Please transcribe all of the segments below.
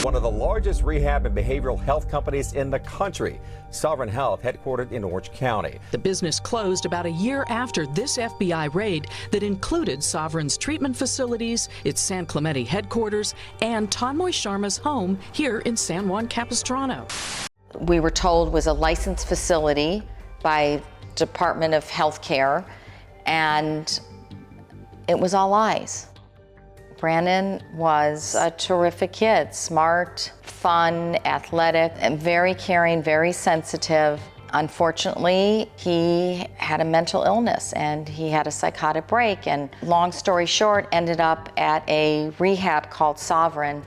One of the largest rehab and behavioral health companies in the country, Sovereign Health, headquartered in Orange County. The business closed about a year after this FBI raid that included Sovereign's treatment facilities, its San Clemente headquarters, and Tanmoy Sharma's home here in San Juan Capistrano. We were told was a licensed facility by Department of Healthcare, and it was all lies. Brandon was a terrific kid, smart, fun, athletic, and very caring, very sensitive. Unfortunately, he had a mental illness and he had a psychotic break, and long story short, ended up at a rehab called Sovereign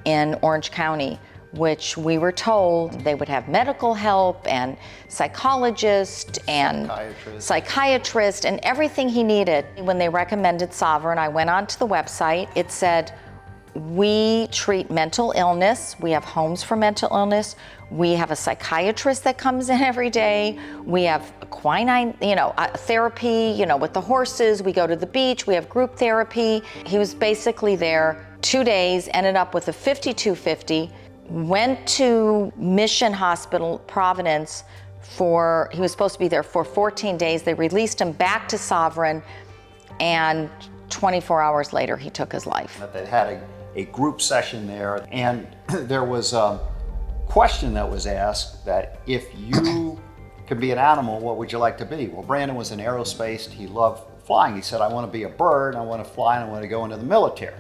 in Orange County, which we were told they would have medical help and psychologist and psychiatrist and everything he needed. When they recommended Sovereign, I went onto the website. It said, we treat mental illness. We have homes for mental illness. We have a psychiatrist that comes in every day. We have equine, therapy, with the horses. We go to the beach. We have group therapy. He was basically there 2 days, ended up with a 5250. Went to Mission Hospital, Providence, he was supposed to be there for 14 days. They released him back to Sovereign, and 24 hours later, he took his life. They had a group session there, and there was a question that was asked that if you could be an animal, what would you like to be? Well, Brandon was in aerospace. He loved flying. He said, I want to be a bird, I want to fly, and I want to go into the military.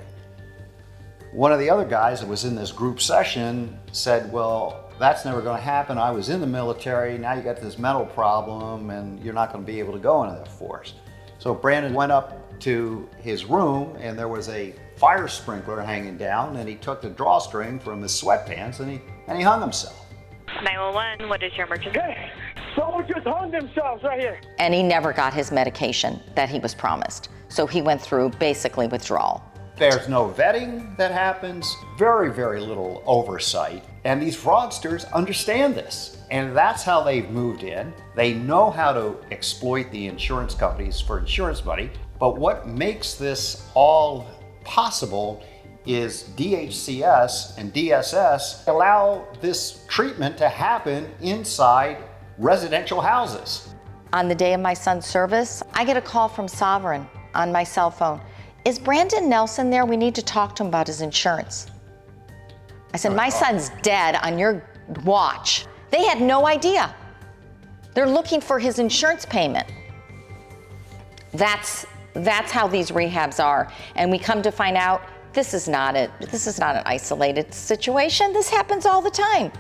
One of the other guys that was in this group session said, well, that's never going to happen. I was in the military. Now you got this mental problem and you're not going to be able to go into the force. So Brandon went up to his room and there was a fire sprinkler hanging down, and he took the drawstring from his sweatpants and he hung himself. 911, what is your emergency? Hey, someone just hung themselves right here. And he never got his medication that he was promised. So he went through basically withdrawal. There's no vetting that happens, very, very little oversight. And these fraudsters understand this. And that's how they've moved in. They know how to exploit the insurance companies for insurance money. But what makes this all possible is DHCS and DSS allow this treatment to happen inside residential houses. On the day of my son's service, I get a call from Sovereign on my cell phone. Is Brandon Nelson there? We need to talk to him about his insurance. I said, my son's dead on your watch. They had no idea. They're looking for his insurance payment. That's how these rehabs are. And we come to find out this is not an isolated situation. This happens all the time.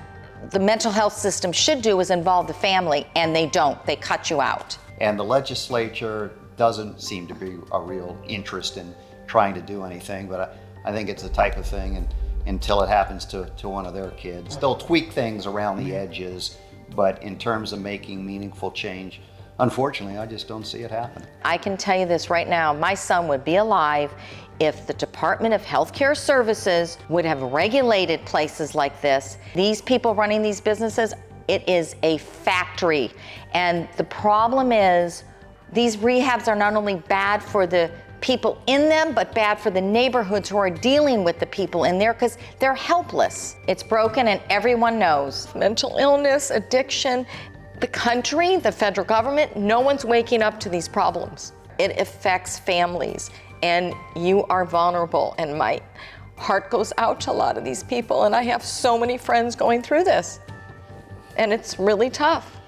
The mental health system should do is involve the family, and they don't. They cut you out. And the legislature doesn't seem to be a real interest in trying to do anything, but I think it's the type of thing, and until it happens to one of their kids, they'll tweak things around the edges, but in terms of making meaningful change, unfortunately, I just don't see it happen. I can tell you this right now, my son would be alive if the Department of Healthcare Services would have regulated places like this. These people running these businesses, it is a factory. And the problem is, these rehabs are not only bad for the people in them, but bad for the neighborhoods who are dealing with the people in there because they're helpless. It's broken and everyone knows. Mental illness, addiction, the country, the federal government, no one's waking up to these problems. It affects families and you are vulnerable, and my heart goes out to a lot of these people, and I have so many friends going through this and it's really tough.